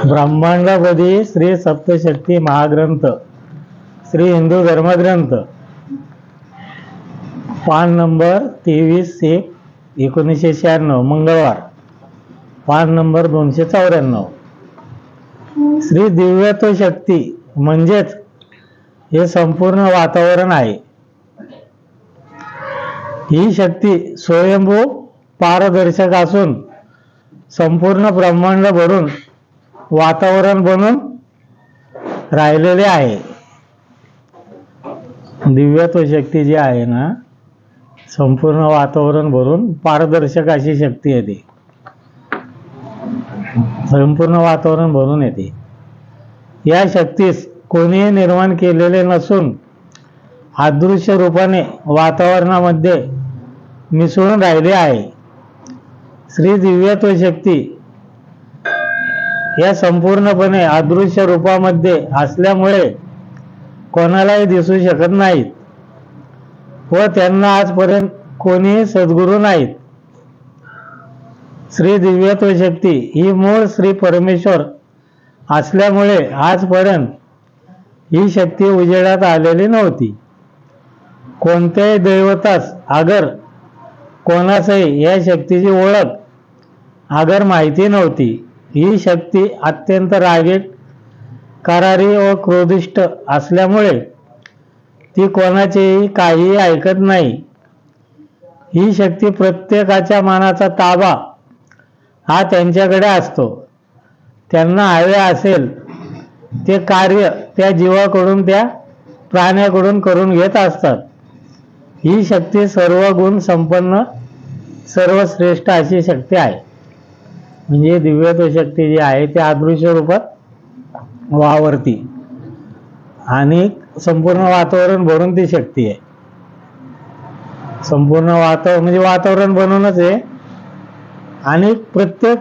ब्रह्मांडापदी श्री सप्तशक्ती महाग्रंथ, श्री हिंदू धर्मग्रंथ, पान नंबर 23/1/1996, मंगळवार, पान नंबर 294. श्री दिव्यत्व शक्ती म्हणजेच हे संपूर्ण वातावरण आहे. ही शक्ती स्वयंभू पारदर्शक असून संपूर्ण ब्रह्मांड भरून वातावरण बनून राहिलेले आहे. दिव्यत्व शक्ती जी आहे ना, संपूर्ण वातावरण भरून पारदर्शक अशी शक्ती आहे. ती संपूर्ण वातावरण भरून येते. या शक्तीस कोणीही निर्माण केलेले नसून अदृश्य रूपाने वातावरणामध्ये मिसळून राहिले आहे. श्री दिव्यत्व शक्ती या संपूर्णपणे अदृश्य रूपामध्ये असल्यामुळे कोणालाही दिसू शकत नाहीत व त्यांना आजपर्यंत कोणीही सद्गुरू नाहीत. श्री दिव्यत्व शक्ती ही मूळ श्री परमेश्वर असल्यामुळे आजपर्यंत ही शक्ती उजेडात आलेली नव्हती. कोणत्याही दैवतास अगर कोणासही या शक्तीची ओळख अगर माहिती नव्हती. ही शक्ती अत्यंत रागीट, करारी व क्रोधिष्ट असल्यामुळे ती कोणाचेही काहीही ऐकत नाही. ही शक्ती प्रत्येकाच्या मनाचा ताबा हा त्यांच्याकडे असतो. त्यांना हवे असेल ते कार्य त्या जीवाकडून, त्या प्राण्याकडून करून घेत असतात. ही शक्ती सर्व गुण संपन्न, सर्वश्रेष्ठ अशी शक्ती आहे. म्हणजे दिव्यत्व शक्ती जी आहे ती अदृश्य रूपात वावरती आणि संपूर्ण वातावरण भरून ती शक्ती आहे. संपूर्ण वातावरण म्हणजे वातावरण बनवूनच आहे. आणि प्रत्येक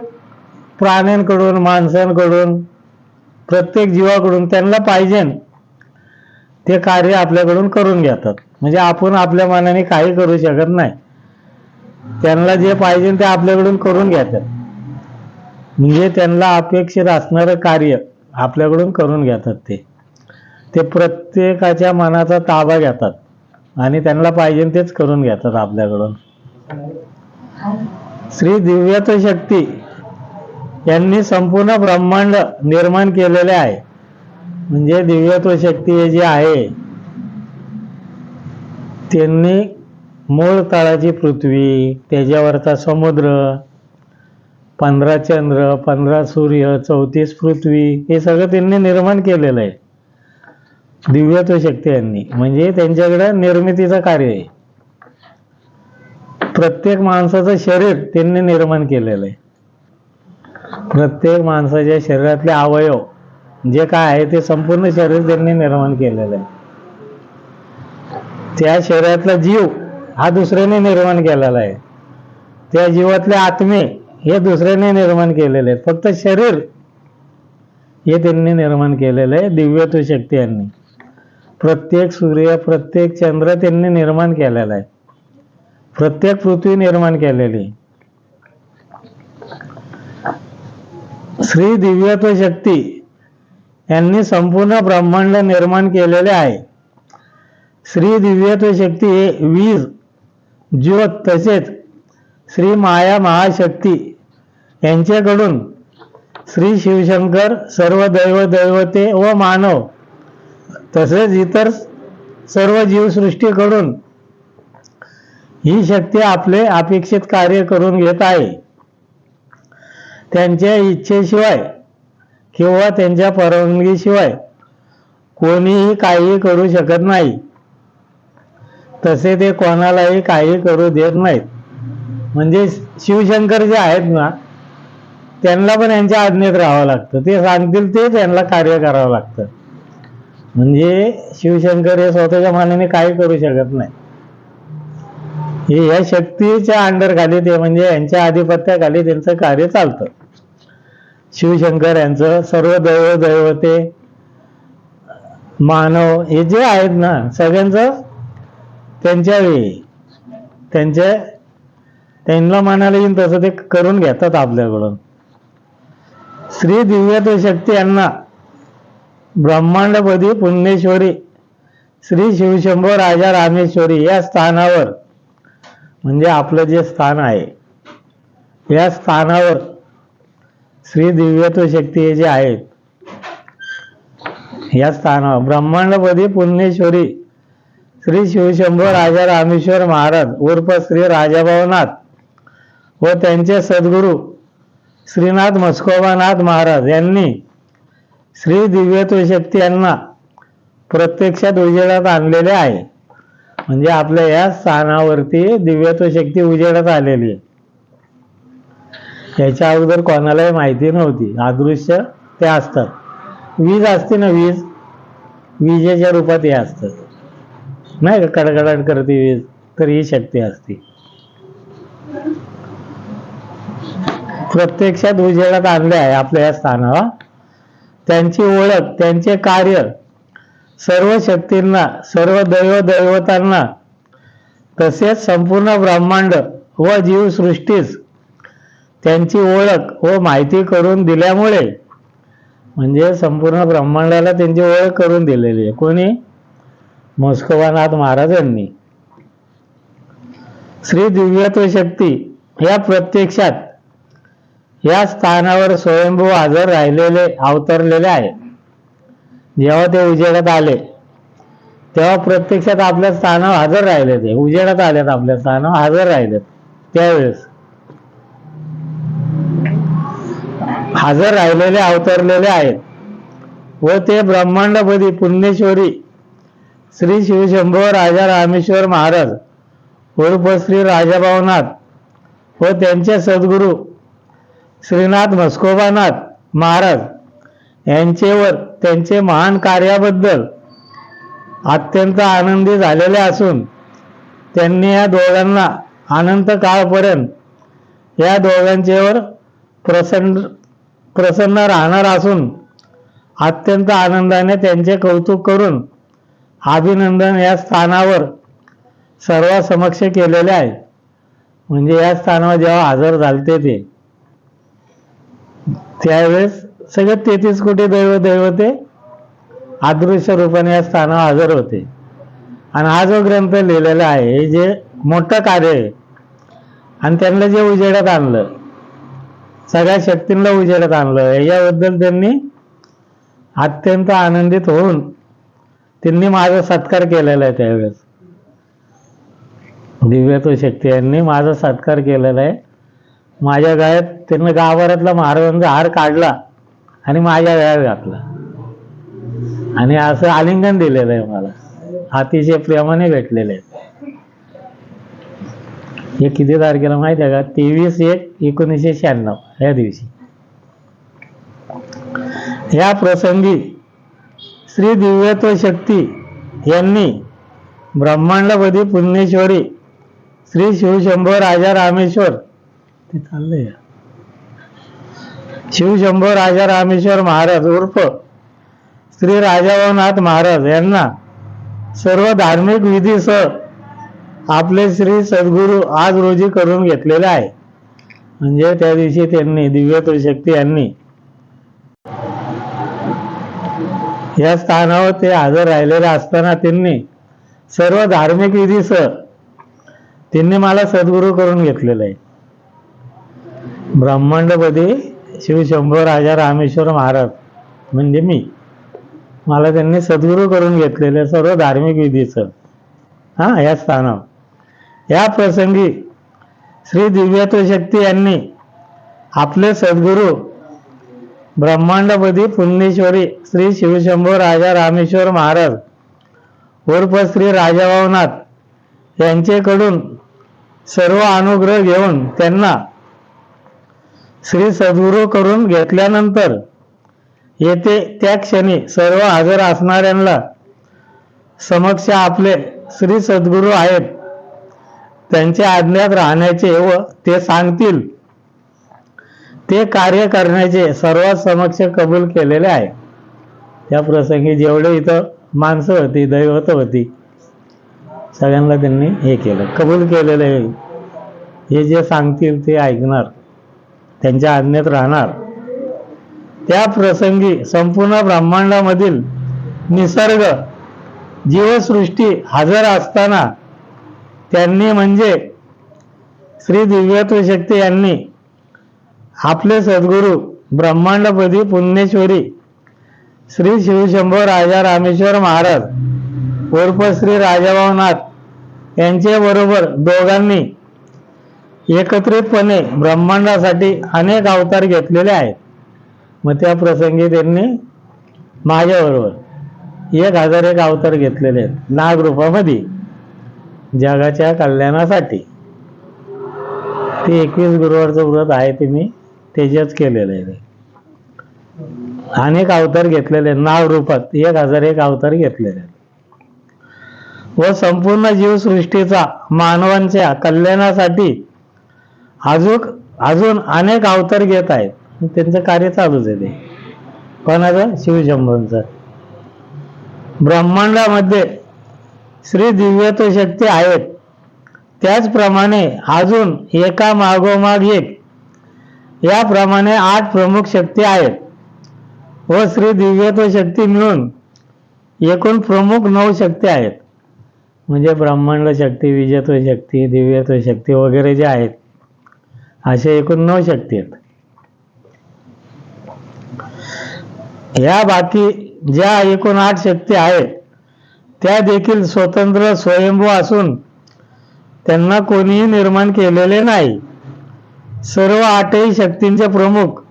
प्राण्यांकडून, माणसांकडून, प्रत्येक जीवाकडून त्यांना पाहिजे ते कार्य आपल्याकडून करून घेतात. म्हणजे आपण आपल्या मनाने काही करू शकत नाही. त्यांना जे पाहिजे ते आपल्याकडून करून घेतात. म्हणजे त्यांना अपेक्षित असणारं कार्य आपल्याकडून करून घेतात. ते प्रत्येकाच्या मनाचा ताबा घेतात आणि त्यांना पाहिजे तेच करून घेतात आपल्याकडून. श्री दिव्यत्व शक्ती यांनी संपूर्ण ब्रह्मांड निर्माण केलेले आहे. म्हणजे दिव्यत्व शक्ती जी आहे त्यांनी मूळ तळाची पृथ्वी, त्याच्यावरचा समुद्र, 15 चंद्र, 15 सूर्य, 34 पृथ्वी, हे सगळं त्यांनी निर्माण केलेलं आहे. दिव्यत्व शक्ती यांनी, म्हणजे त्यांच्याकडे निर्मितीचं कार्य आहे. प्रत्येक माणसाचं शरीर त्यांनी निर्माण केलेलं आहे. प्रत्येक माणसाच्या शरीरातले अवयव जे काय आहे ते संपूर्ण शरीर त्यांनी निर्माण केलेलं आहे. त्या शरीरातला जीव हा दुसऱ्याने निर्माण केलेला आहे. त्या जीवातले आत्मे हे दुसऱ्याने निर्माण केलेले आहेत. फक्त शरीर हे त्यांनी निर्माण केलेलं आहे दिव्यत्व शक्ती यांनी. प्रत्येक सूर्य, प्रत्येक चंद्र त्यांनी निर्माण केलेला आहे. प्रत्येक पृथ्वी निर्माण केलेली. श्री दिव्यत्व शक्ती यांनी संपूर्ण ब्रह्मांड निर्माण केलेले आहे. श्री दिव्यत्व शक्ती हे वीज, ज्योत तसेच श्री माया महाशक्ती यांच्याकडून श्री शिवशंकर, सर्व दैव दैवते व मानव तसेच इतर सर्व जीवसृष्टीकडून ही शक्ती आपले अपेक्षित कार्य करून घेत आहे. त्यांच्या इच्छेशिवाय किंवा त्यांच्या परवानगीशिवाय कोणीही काही करू शकत नाही. तसे ते कोणालाही काही करू देत नाहीत. म्हणजे शिवशंकर जे आहेत ना, त्यांना पण यांच्या आज्ञेत राहावं लागतं. ते सांगतील ते त्यांना कार्य करावं लागतं. म्हणजे शिवशंकर हे स्वतःच्या मनाने काही करू शकत नाही. हे या शक्तीच्या अंडर खाली, ते म्हणजे यांच्या आधिपत्याखाली त्यांचं कार्य चालतं. शिवशंकर यांचं सर्व दैव दैवते मानव हे जे आहेत ना, सगळ्यांचं त्यांच्या वेळी त्यांना म्हणायला येईल तसं ते करून घेतात आपल्याकडून. श्री दिव्यत्व शक्ती यांना ब्रह्मांडपदी पुण्येश्वरी श्री शिवशंभो राजा रामेश्वरी या स्थानावर, म्हणजे आपलं जे स्थान आहे या स्थानावर श्री दिव्यत्व शक्ती हे जे आहेत, या स्थानावर ब्रह्मांडपदी पुण्येश्वरी श्री शिवशंभो राजा रामेश्वर महाराज उर्फ श्री राजाभाऊनाथ व त्यांचे सद्गुरू श्रीनाथ म्हस्कोबानाथ महाराज यांनी श्री दिव्यत्व शक्ती यांना प्रत्यक्षात उजेडात आणलेले आहे. म्हणजे आपल्या या स्थानावरती दिव्यत्व शक्ती उजेडात आलेली आहे. याच्या अगोदर कोणालाही माहिती नव्हती. अदृश्य ते असतात. वीज असते ना, विजेच्या रूपात हे असतात नाही का, कडकडाट करते वीज, तर ही शक्ती असते. प्रत्यक्षात उजेडात आणले आहे आपल्या या स्थानावर. त्यांची ओळख, त्यांचे कार्य सर्व शक्तींना, सर्व दैवतांना तसेच संपूर्ण ब्रह्मांड व जीवसृष्टीस त्यांची ओळख व माहिती करून दिल्यामुळे, म्हणजे संपूर्ण ब्रह्मांडाला त्यांची ओळख करून दिलेली आहे. कोणी? म्हस्कोबानाथ महाराज यांनी. श्री दिव्यत्व शक्ती या प्रत्यक्षात या स्थानावर स्वयंभू हजर राहिलेले, अवतरलेले आहे. जेव्हा ते उजेडात आले तेव्हा प्रत्यक्षात आपल्या स्थानावर हजर राहिले. ते उजेडात आलेत, आपल्या स्थानावर हजर राहिलेत. त्यावेळेस हजर राहिलेले, अवतरलेले आहेत व ते ब्रह्मांडपदी पुण्येश्वरी श्री शिवशंभो राजा रामेश्वर महाराज उर्फ श्री राजाभाऊनाथ व त्यांचे सद्गुरू श्रीनाथ म्हस्कोबानाथ महाराज यांचेवर त्यांचे महान कार्याबद्दल अत्यंत आनंदी झालेले असून त्यांनी या दोघांना अनंत काळपर्यंत या दोघांचेवर प्रसन्न राहणार असून अत्यंत आनंदाने त्यांचे कौतुक करून अभिनंदन या स्थानावर सर्वांसमक्ष केलेले आहे. म्हणजे या स्थानावर जेव्हा हजर झालते ते, त्यावेळेस सगळे 33 कोटी दैवते अदृश्य रूपाने या स्थानावर हजर होते. आणि हा जो ग्रंथ लिहिलेला आहे हे जे मोठं कार्य आहे, आणि त्यांना जे उजेडात आणलं, सगळ्या शक्तींना उजेडात आणलं, याबद्दल त्यांनी अत्यंत आनंदित होऊन त्यांनी माझा सत्कार केलेला आहे. त्यावेळेस दिव्यत्व शक्ती यांनी माझा सत्कार केलेला आहे. माझ्या गळ्यात त्यांनी गाभाऱ्यातला महाराजांचा हार काढला आणि माझ्या गळ्यात घातला आणि असं आलिंगन दिलेलं आहे मला. अतिशय प्रेमाने भेटलेले आहे. हे किती तारखेला माहिती आहे का? 23/1/1996 या दिवशी. या प्रसंगी श्री दिव्यत्व शक्ती यांनी ब्रह्मांडपदी पुण्येश्वरी श्री शिवशंभो राजा रामेश्वर, ते चाललंय शिवशंभो राजा रामेश्वर महाराज उर्फ श्री राजाभाऊनाथ महाराज यांना सर्व धार्मिक विधीसह आपले श्री सद्गुरू आज रोजी करून घेतलेले आहे. म्हणजे त्या दिवशी त्यांनी, दिव्यत्व शक्ती यांनी या स्थानावर ते हजर राहिलेले असताना त्यांनी सर्व धार्मिक विधीसह त्यांनी मला सद्गुरू करून घेतलेलं आहे. ब्रह्मांडपदी शिवशंभो राजा रामेश्वर महाराज म्हणजे मी, मला त्यांनी सद्गुरू करून घेतलेले सर्व धार्मिक विधीसह या स्थानावर. या प्रसंगी श्री दिव्यत्व शक्ती यांनी आपले सद्गुरू ब्रह्मांडपदी पुण्येश्वरी श्री शिवशंभो राजा रामेश्वर महाराज उर्फ श्री राजाभाऊनाथ यांचेकडून सर्व अनुग्रह घेऊन त्यांना श्री सद्गुरू करून घेतल्यानंतर येथे त्या क्षणी सर्व हजर असणाऱ्यांना समक्ष आपले श्री सद्गुरू आहेत त्यांच्या आज्ञात राहण्याचे व ते सांगतील ते कार्य करण्याचे सर्वात समक्ष कबूल केलेले आहे. त्या प्रसंगी जेवढे इथं माणसं होती, दैवत होती, सगळ्यांना त्यांनी हे केलं, कबूल केलेलं आहे. हे जे सांगतील ते ऐकणार, त्यांच्या आज्ञेत राहणार त्या प्रसंगी संपूर्ण ब्रह्मांडामधील निसर्ग जीवसृष्टी हजर असताना त्यांनी म्हणजे श्री दिव्यत्व शक्ती यांनी आपले सद्गुरू ब्रह्मांडपदी पुण्येश्वरी श्री शिवशंभो राजा रामेश्वर महाराज उर्फ श्री राजाभाऊनाथ यांचे बरोबर दोघांनी एकत्रितपणे ब्रह्मांडासाठी अनेक अवतार घेतलेले आहेत. मग त्या प्रसंगी त्यांनी माझ्याबरोबर 1001 अवतार घेतलेले आहेत नाग रूपामध्ये जगाच्या कल्याणासाठी. ते 21 गुरुवारचं व्रत आहे ते मी तेजच केलेलं आहे. अनेक अवतार घेतलेले नाग रूपात 1001 अवतार घेतलेले व संपूर्ण जीवसृष्टीचा मानवांच्या कल्याणासाठी अजून अनेक अवतार घेत आहेत. त्यांचं कार्य चालूच आहे. ते कोणाचं? शिवशंभोंचं. ब्रह्मांडामध्ये श्री दिव्यत्व शक्ती आहेत, त्याचप्रमाणे अजून एका मागोमाग एक याप्रमाणे 8 प्रमुख शक्ती आहेत व श्री दिव्यत्व शक्ती मिळून एकूण प्रमुख 9 शक्ती आहेत. म्हणजे ब्रह्मांड शक्ती, विजयत्व शक्ती, दिव्यत्व शक्ती वगैरे जे आहेत असे एकूण 9 शक्ती आहेत. या बाकी ज्या एकूण 8 शक्ती आहेत त्या देखील स्वतंत्र स्वयंभू असून त्यांना कोणीही निर्माण केलेले नाही. सर्व 8ही शक्तींचे प्रमुख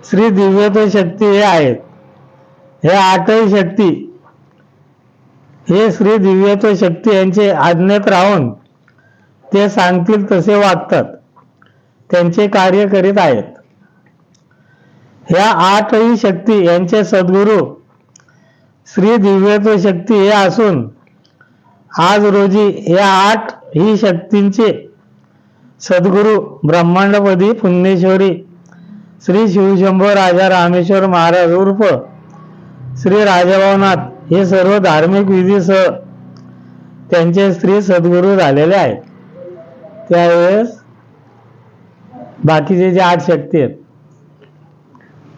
श्री दिव्यत्व शक्ती हे आहेत. हे 8ही शक्ती हे श्री दिव्यत्व शक्ती यांचे आज्ञेत राहून ते सांगतील तसे वागतात, त्यांचे कार्य करीत आहेत. ह्या 8ही शक्ती यांचे सद्गुरू श्री दिव्यत्व शक्ती हे असून आज रोजी या 8ही शक्तींचे सद्गुरू ब्रह्मांडपदी पुण्येश्वरी श्री शिवशंभो राजा रामेश्वर महाराज उर्फ श्री राजाभाऊनाथ हे सर्व धार्मिक विधीसह त्यांचे श्री सद्गुरू झालेले आहेत. त्यावेळेस बाकीचे जे 8 शक्ती आहेत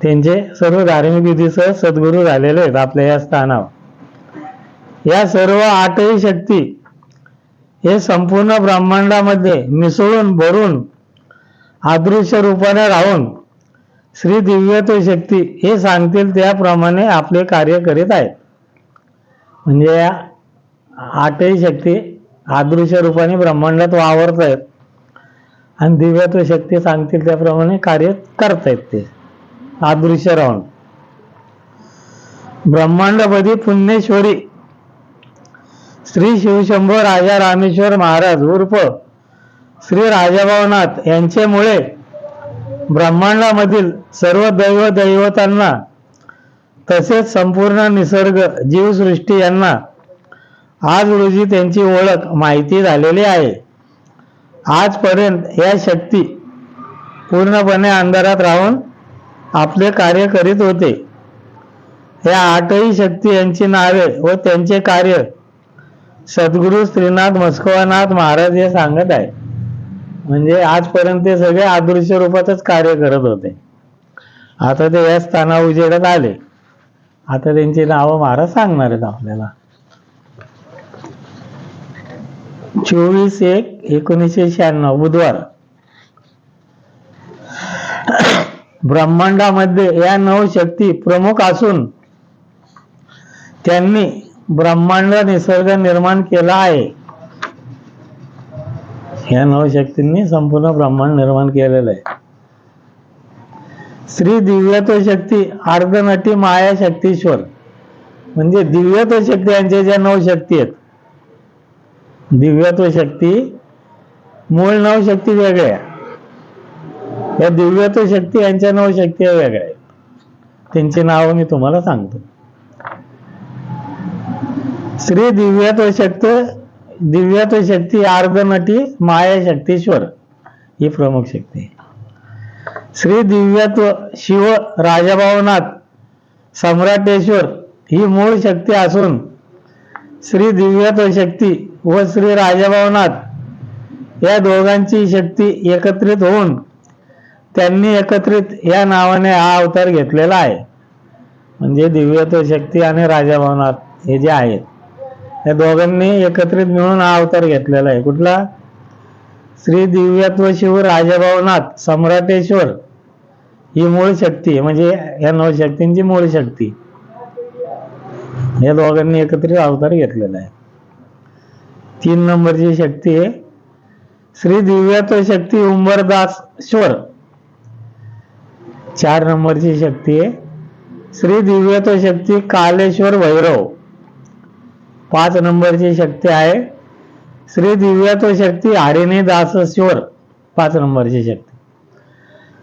त्यांचे सर्व धार्मिक विधीसह सद्गुरू झालेले आहेत आपल्या या स्थानावर. या सर्व 8ही शक्ती हे संपूर्ण ब्रह्मांडामध्ये मिसळून भरून अदृश्य रूपाने राहून श्री दिव्यत्व शक्ती हे सांगतील त्याप्रमाणे आपले कार्य करीत आहेत. म्हणजे या 8ही शक्ती अदृश्य रूपाने ब्रह्मांडात वावरत आहेत आणि दिव्यत्व शक्ती सांगतील त्याप्रमाणे कार्य करतायत ते अदृश्य राहून. ब्रह्मांडपदी पुण्येश्वरी श्री शिवशंभो राजा रामेश्वर महाराज उर्फ श्री राजाभाऊनाथ यांच्यामुळे ब्रह्मांडामधील सर्व दैवतांना तसेच संपूर्ण निसर्ग जीवसृष्टी यांना आज रोजी त्यांची ओळख माहिती झालेली आहे. आजपर्यंत या शक्ती पूर्णपणे अंधारात राहून आपले कार्य करीत होते. या 8ही शक्ती यांची नावे व त्यांचे कार्य सद्गुरू श्रीनाथ मस्कोबानाथ महाराज हे सांगत आहे. म्हणजे आजपर्यंत ते सगळे अदृश्य रूपातच कार्य करत होते. आता ते या स्थाना उजेडत आले. आता त्यांची नावं महाराज सांगणार आहेत आपल्याला. 24/1/1996 बुधवार. ब्रह्मांडामध्ये या 9 शक्ती प्रमुख असून त्यांनी ब्रह्मांड निसर्ग निर्माण केला आहे. या 9 शक्तींनी संपूर्ण ब्रह्मांड निर्माण केलेलं आहे. श्री दिव्यत्व शक्ती अर्धनटी माया शक्तीश्वर म्हणजे दिव्यत्व शक्ती यांच्या ज्या 9 शक्ती आहेत. दिव्यत्व शक्ती मूळ 9 शक्ती वेगळ्या, या दिव्यत्व शक्ती यांच्या 9 शक्ती वेगळ्या आहेत. त्यांची नावं मी तुम्हाला सांगतो. श्री दिव्यत्व शक्ती अर्धनटी माया शक्तीश्वर ही प्रमुख शक्ती. श्री दिव्यत्व शिव राजाभाऊनाथ सम्राटेश्वर ही मूळ शक्ती असून श्री दिव्यत्व शक्ती व श्री राजाभाऊनाथ या दोघांची शक्ती एकत्रित होऊन त्यांनी एकत्रित या नावाने हा अवतार घेतलेला आहे. म्हणजे दिव्यत्व शक्ती आणि राजा भवनाथ हे जे आहेत या दोघांनी एकत्रित मिळून हा अवतार घेतलेला आहे. कुठला? श्री दिव्यत्व शिव राजभवनाथ सम्राटेश्वर ही मूळ शक्ती, म्हणजे या 9 शक्तींची मूळ शक्ती या दोघांनी एकत्रित अवतार घेतलेला आहे. 3 नंबरची शक्ती आहे श्री दिव्यत्व शक्ती उंबरदासश्वर. 4 नंबरची शक्ती आहे श्री दिव्यत्व शक्ती कालेश्वर भैरव. 5 नंबरची शक्ती आहे श्री दिव्यत्व शक्ती हरिणी दासेश्वर. 5 नंबरची शक्ती.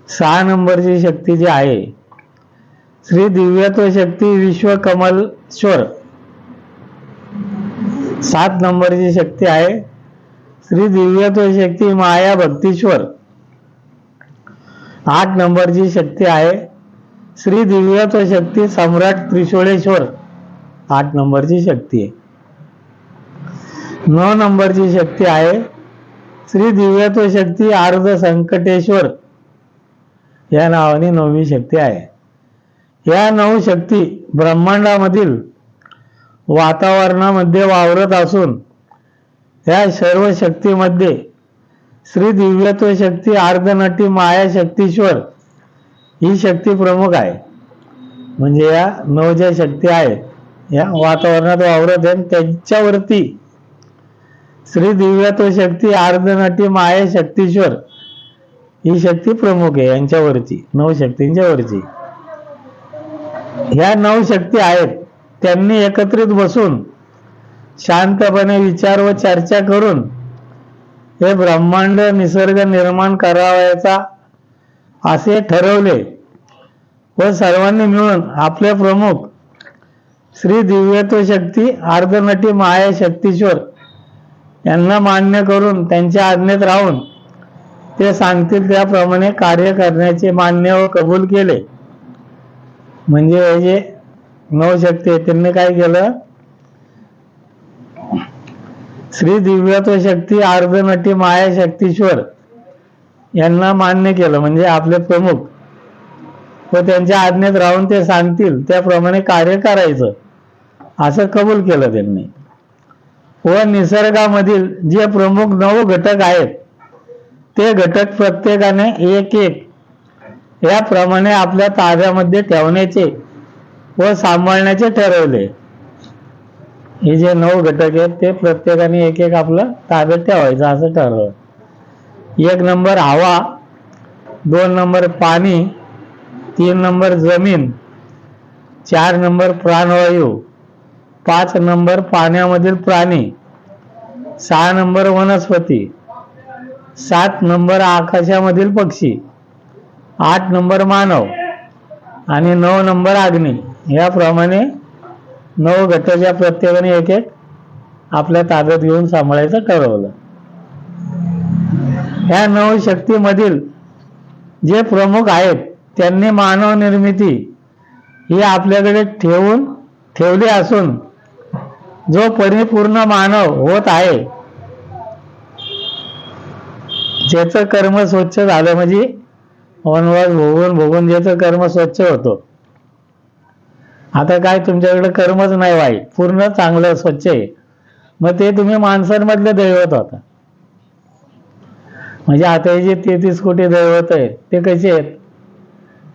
6 नंबरची शक्ती जी आहे श्री दिव्यत्व शक्ती विश्वकमलेश्वर. 7 नंबरची शक्ती आहे श्री दिव्यत्व शक्ती माया भक्तीश्वर. 8 नंबरची शक्ती आहे श्री दिव्यत्व शक्ती सम्राट त्रिशूळेश्वर. 8 नंबरची शक्ती आहे. 9 नंबरची शक्ती आहे श्री दिव्यत्व शक्ती अर्ध संकटेश्वर या नावाने 9वी शक्ती आहे. या 9 शक्ती ब्रह्मांडामधील वातावरणामध्ये वावरत असून या सर्व शक्तीमध्ये श्री दिव्यत्व शक्ती अर्धनटी माया शक्तीश्वर ही शक्ती प्रमुख आहे. म्हणजे या 9 ज्या शक्ती आहेत या वातावरणात वावरत आहेत त्यांच्यावरती श्री दिव्यत्व शक्ती अर्धनटी माया शक्तीश्वर ही शक्ती प्रमुख आहे. यांच्यावरची 9 शक्तींच्या वरची ह्या 9 शक्ती आहेत. त्यांनी एकत्रित बसून शांतपणे विचार व चर्चा करून हे ब्रह्मांड निसर्ग निर्माण करावायचा असे ठरवले व सर्वांनी मिळून आपले प्रमुख श्री दिव्यत्व शक्ती अर्धनटी माया शक्तीश्वर यांना मान्य करून त्यांच्या आज्ञेत राहून ते सांगतील त्याप्रमाणे कार्य करण्याचे मान्य व कबूल केले. म्हणजे हे जे 9 शक्ती आहेत त्यांनी काय केलं? श्री दिव्यत्व शक्ती अर्धनटी माया शक्तीश्वर यांना मान्य केलं, म्हणजे आपले प्रमुख, व त्यांच्या आज्ञेत राहून ते सांगतील त्याप्रमाणे कार्य करायचं असं कबूल केलं त्यांनी. व निसर्गामधील जे प्रमुख 9 घटक आहेत ते घटक प्रत्येकाने एक एक याप्रमाणे आपल्या ताब्यामध्ये ठेवण्याचे व सांभाळण्याचे ठरवले. हे जे 9 घटक आहेत ते प्रत्येकाने एक एक आपलं ताब्यात ठेवायचं असं ठरवलं. 1 नंबर हवा, 2 नंबर पाणी, 3 नंबर जमीन, 4 नंबर प्राणवायू, 5 नंबर पाण्यामधील प्राणी, 6 नंबर वनस्पती, 7 नंबर आकाशामधील पक्षी, 8 नंबर मानव आणि 9 नंबर अग्नी. याप्रमाणे 9 घटक या प्रत्येकाने एक एक आपल्या ताब्यात घेऊन सांभाळायचं ठरवलं. ह्या 9 शक्तीमधील जे प्रमुख आहेत त्यांनी मानव निर्मिती ही आपल्याकडे ठेवली असून जो परिपूर्ण मानव होत आहे ज्याचं कर्म स्वच्छ झालं, म्हणजे वनवास भोगून ज्याचं कर्म स्वच्छ होतं. आता काय तुमच्याकडे कर्मच नाही वाईट, पूर्ण चांगलं स्वच्छ आहे, मग ते तुम्ही माणसांमधले दैवत होता. म्हणजे आता हे जे 33 कोटी दैवत आहेत ते कसे आहेत?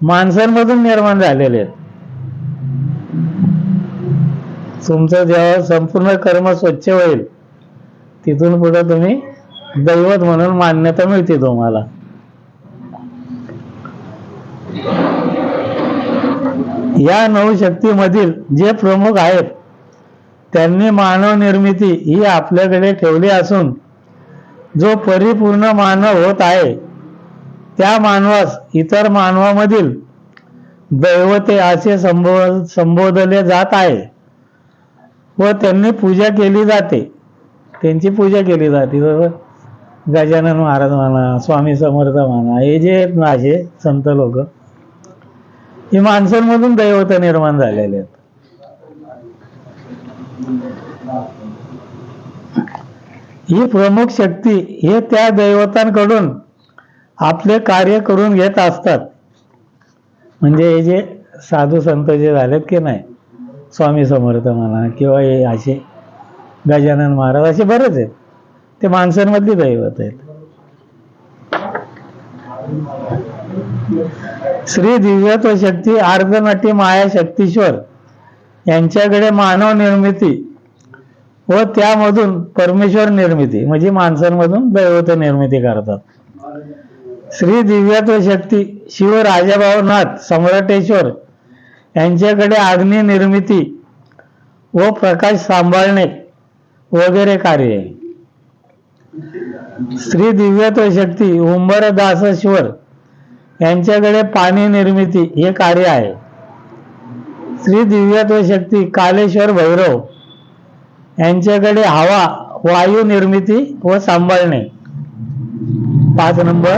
माणसांमधून निर्माण झालेले आहेत. तुमचं जेव्हा संपूर्ण कर्म स्वच्छ होईल तिथून पुढे तुम्ही दैवत म्हणून मान्यता मिळते तुम्हाला. या 9 शक्तीमधील जे प्रमुख आहेत त्यांनी मानव निर्मिती ही आपल्याकडे ठेवली असून जो परिपूर्ण मानव होत आहे त्या मानवास इतर मानवामधील दैवते असे संबोधले जात आहे व त्यांनी पूजा केली जाते. त्यांची पूजा केली जाते. गजानन महाराज म्हणा, स्वामी समर्थ म्हणा, हे जे आहेत ना असे संत लोक, हे माणसांमधून दैवत निर्माण झालेले आहेत. ही प्रमुख शक्ती हे त्या दैवतांकडून आपले कार्य करून घेत असतात. म्हणजे हे जे साधू संत जे झालेत की नाही, स्वामी समर्थ म्हणा किंवा हे असे गजानन महाराज असे बरेच आहेत, ते माणसांमधली दैवत आहेत. श्री दिव्यत्व शक्ती अर्धनटी माया शक्तीश्वर यांच्याकडे मानव निर्मिती व त्यामधून परमेश्वर निर्मिती म्हणजे माणसांमधून दैवत निर्मिती करतात. श्री दिव्यत्व शक्ती शिव राजाभाऊनाथ सम्राटेश्वर यांच्याकडे अग्नी निर्मिती व प्रकाश सांभाळणे वगैरे कार्य आहे. श्री दिव्यत्व शक्ती उंबरदासेश्वर यांच्याकडे पाणी निर्मिती हे कार्य आहे. श्री दिव्यत्व शक्ती कालेश्वर भैरव यांच्याकडे हवा वायू निर्मिती व सांभाळणे. 5 नंबर,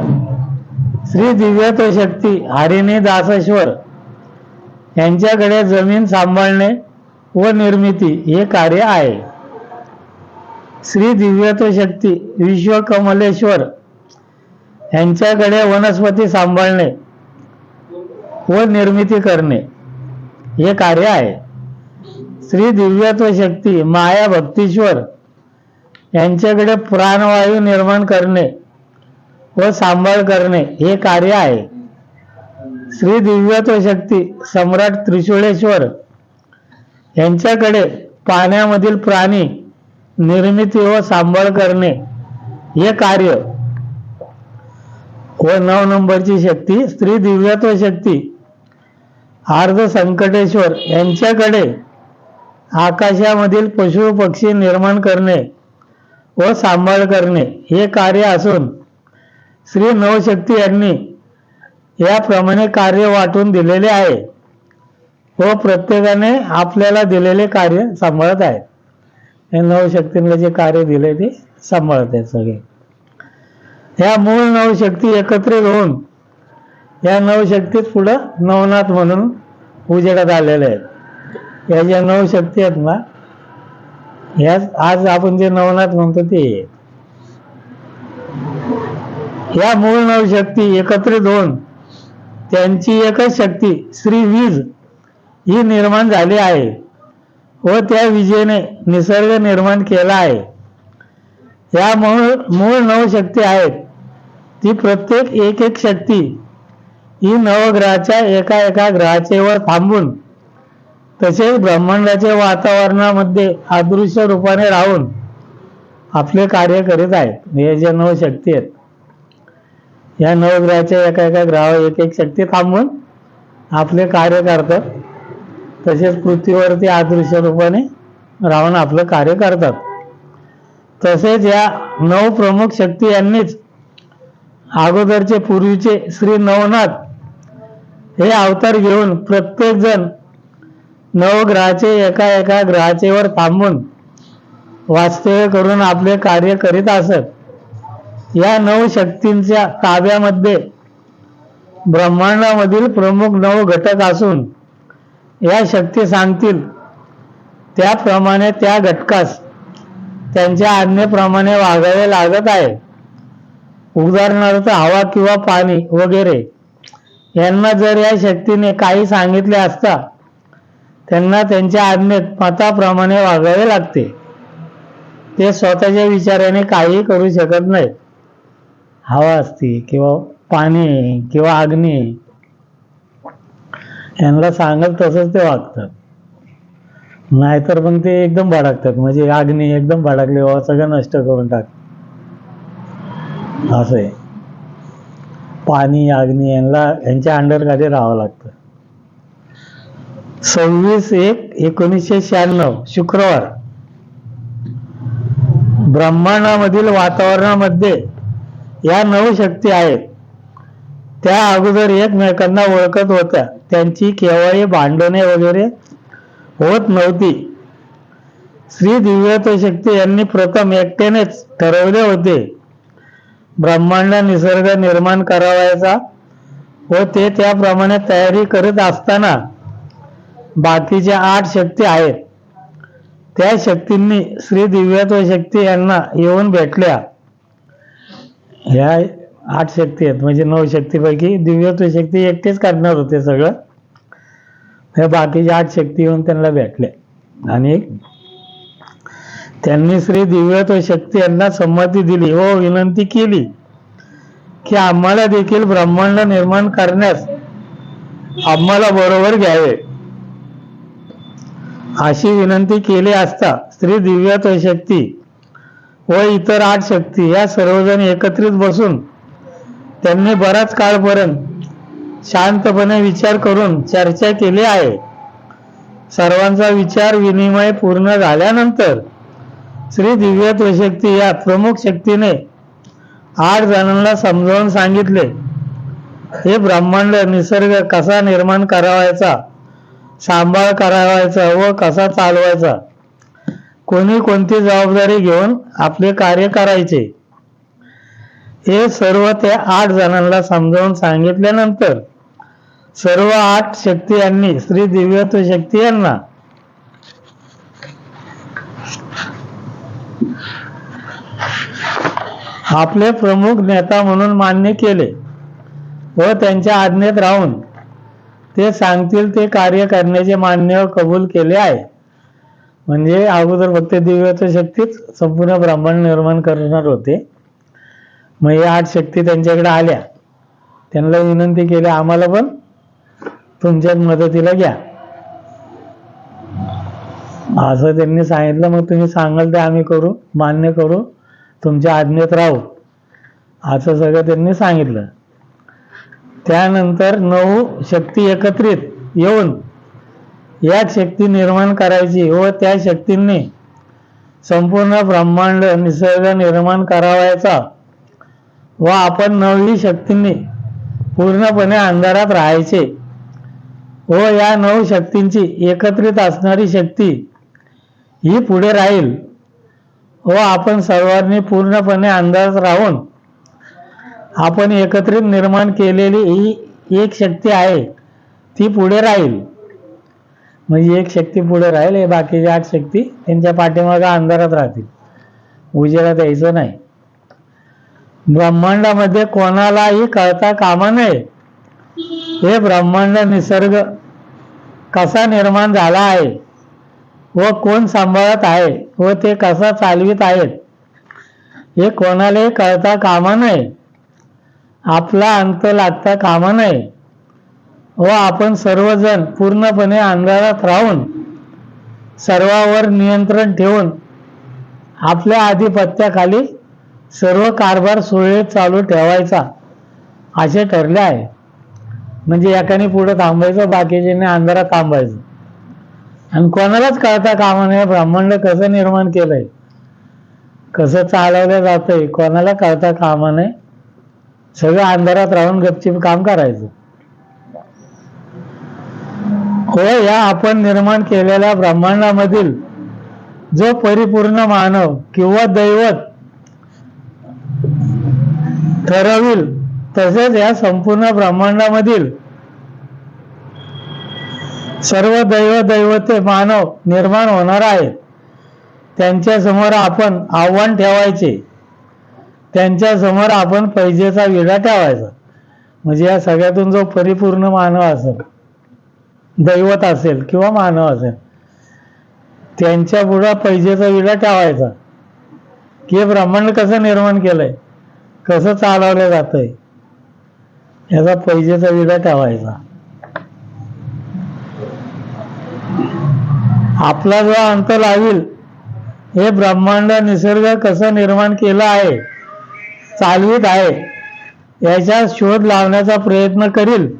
श्री दिव्यत्व शक्ती हरिणी दासेश्वर यांच्याकडे जमीन सांभाळणे व निर्मिती हे कार्य आहे. श्री दिव्यत्व शक्ती विश्वकमलेश्वर यांच्याकडे वनस्पती सांभाळणे व निर्मिती करणे हे कार्य आहे. श्री दिव्यत्व शक्ती माया भक्तीश्वर यांच्याकडे प्राणवायू निर्माण करणे व सांभाळ करणे हे कार्य आहे. श्री दिव्यत्व शक्ती सम्राट त्रिशूळेश्वर यांच्याकडे पाण्यामधील प्राणी निर्मिती व सांभाळ करणे हे कार्य. व 9 नंबरची शक्ती श्री दिव्यत्व शक्ती अर्ध संकटेश्वर यांच्याकडे आकाशामधील पशु पक्षी निर्माण करणे व सांभाळ करणे हे कार्य असून श्री नवशक्ती यांनी याप्रमाणे कार्य वाटून दिलेले आहे व प्रत्येकाने आपल्याला दिलेले कार्य सांभाळत आहेत. हे नवशक्तींना जे कार्य दिले ते सांभाळत आहेत सगळे. ह्या मूळ नवशक्ती एकत्रित होऊन या नवशक्तीत पुढं नवनाथ म्हणून उजेडात आलेले आहेत. या ज्या नवशक्ती आहेत ना, ह्या आज आपण जे नवनाथ म्हणतो ते या मूळ नवशक्ती एकत्रित होऊन त्यांची एकच शक्ती श्री वीज ही निर्माण झाली आहे व त्या विजेने निसर्ग निर्माण केला आहे. या मूळ नवशक्ती आहेत ती प्रत्येक एक एक शक्ती ही नवग्रहाच्या एका एका ग्रहाचे वर थांबून तसेच ब्रह्मांडाच्या वातावरणामध्ये अदृश्य रूपाने राहून आपले कार्य करीत आहेत. हे ज्या नवशक्ती आहेत या नवग्रहाच्या एका एका ग्रहावर एक एक शक्ती थांबून आपले कार्य करतात. तसेच पृथ्वीवरती अदृश्य रूपाने राहून आपलं कार्य करतात. तसेच या 9 प्रमुख शक्ती यांनीच अगोदरचे पूर्वीचे श्री नवनाथ हे अवतार घेऊन प्रत्येक जण नवग्रहाचे एका एका ग्रहाचे वर थांबून वास्तव्य करून आपले कार्य करीत असत. या 9 शक्तींच्या ताब्यामध्ये ब्रह्मांडामधील प्रमुख 9 घटक असून या शक्ती सांगतील त्याप्रमाणे त्या घटकास त्यांच्या आज्ञेप्रमाणे वागावे लागत आहे. उदाहरणार्थ हवा किंवा पाणी वगैरे यांना जर या शक्तीने काही सांगितले असता त्यांना त्यांच्या आज्ञेत मताप्रमाणे वागावे लागते. ते स्वतःच्या विचाराने काही करू शकत नाहीत. हवा असती किंवा पाणी किंवा अग्नी यांना सांगत तसंच ते वागतात. नाहीतर मग ते एकदम भडकतात. म्हणजे अग्नी एकदम भडकले व सगळं नष्ट करून टाक असं आहे. पाणी अग्नी यांच्या अंडरखाली राहावं लागतं. 26/1/1996 शुक्रवार ब्रह्मांडामधील वातावरणामध्ये या 9 शक्ती आहेत. त्या अगोदर एकमेकांना ओळखत होत्या. त्यांची केव्हाही भांडणे वगैरे होत नव्हती. श्री दिव्यत्व शक्ती यांनी प्रथम एकट्यानेच ठरवले होते ब्रह्मांड निसर्ग निर्माण करावायचा व ते त्याप्रमाणे तयारी करीत असताना बाकीच्या 8 शक्ती आहेत. त्या शक्तींनी श्री दिव्यत्व शक्ती यांना येऊन भेटल्या. ह्या 8 शक्ती आहेत, म्हणजे 9 शक्तीपैकी दिव्यत्व शक्ती एकटेच करणार होते सगळं. हे बाकीचे 8 शक्ती येऊन त्यांना भेटले आणि त्यांनी श्री दिव्यत्व शक्ती यांना संमती दिली व विनंती केली की आम्हाला देखील ब्रह्मांड निर्माण करण्यास आम्हाला बरोबर घ्यावे. अशी विनंती केली असता श्री दिव्यत्व शक्ती व इतर 8 शक्ती या सर्वजण एकत्रित बसून त्यांनी बराच काळपर्यंत शांतपणे विचार करून चर्चा केली आहे. सर्वांचा विचार विनिमय पूर्ण झाल्यानंतर श्री दिव्यत्व शक्ती या प्रमुख शक्तीने 8 जणांना समजावून सांगितले, हे ब्रह्मांड निसर्ग कसा निर्माण करावायचा, सांभाळ करावायचा व कसा चालवायचा, कोणी कोणती जबाबदारी घेऊन आपले कार्य करायचे, हे सर्व त्या 8 जणांना समजावून सांगितल्यानंतर सर्व 8 शक्ती यांनी श्री दिव्यत्व शक्ती यांना आपले प्रमुख नेता म्हणून मान्य केले व त्यांच्या आज्ञेत राहून ते सांगतील ते कार्य करण्याचे मान्य व कबूल केले आहे. म्हणजे अगोदर फक्त दिव्यत्व शक्तीच संपूर्ण ब्रह्मांड निर्माण करणार होते. मग हे 8 शक्ती त्यांच्याकडे आल्या, त्यांना विनंती केली आम्हाला पण तुमच्याच मदतीला घ्या, असं त्यांनी सांगितलं. मग तुम्ही सांगाल ते आम्ही करू, मान्य करू, तुमच्या आज्ञेत राहू, असं सगळं त्यांनी सांगितलं. त्यानंतर 9 शक्ती एकत्रित येऊन या शक्ती निर्माण करायची व त्या शक्तींनी संपूर्ण ब्रह्मांड निसर्ग निर्माण करावायचा व आपण 9 शक्तींनी पूर्णपणे अंधारात राहायचे व या 9 शक्तींची एकत्रित असणारी शक्ती ही पुढे राहील व आपण सर्वांनी पूर्णपणे अंधारात राहून आपण एकत्रित निर्माण केलेली ही एक शक्ती आहे ती पुढे राहील. म्हणजे एक शक्ती पुढे राहील, हे बाकीचे 8 शक्ती त्यांच्या पाठीमागे अंधारात राहतील, उजेडात यायचं नाही. ब्रह्मांडामध्ये कोणालाही कळता कामा नये हे ब्रह्मांड निसर्ग कसा निर्माण झाला आहे व कोण सांभाळत आहे व ते कसा चालवित आहेत हे कोणालाही कळता कामा नये, आपला अंत लागता कामा नये व आपण सर्वजण पूर्णपणे अंधारात राहून सर्वावर नियंत्रण ठेवून आपल्या आधिपत्याखाली सर्व कारभार सुरळीत चालू ठेवायचा असे ठरले आहे. म्हणजे एकाने पुढे थांबायचं, बाकीच्याने अंधारात थांबायचं आणि कोणालाच कळता कामा नये ब्रह्मांड कसं निर्माण केलंय, कसं चालवलं जातंय, कोणाला कळता कामा नये. सगळं अंधारात राहून गपचीप काम करायचं. हो, या आपण निर्माण केलेल्या ब्रह्मांडामधील जो परिपूर्ण मानव किंवा दैवत ठरविल तसेच या संपूर्ण ब्रह्मांडामधील सर्व दैवते मानव निर्माण होणार आहेत. त्यांच्या समोर आपण आव्हान ठेवायचे, त्यांच्या समोर आपण पैजेचा विडा ठेवायचा. म्हणजे या सगळ्यातून जो परिपूर्ण मानव असेल, दैवत असेल किंवा मानव असेल, त्यांच्या पुढे पैजेचा विडा ठेवायचा की हे ब्रह्मांड कसं निर्माण केलंय, कसं चालवलं जातंय, याचा पैजेचा विडा ठेवायचा. आपला जो अंत लावील हे ब्रह्मांड निसर्ग कसं निर्माण केलं आहे, चालवित आहे, याचा शोध लावण्याचा प्रयत्न करील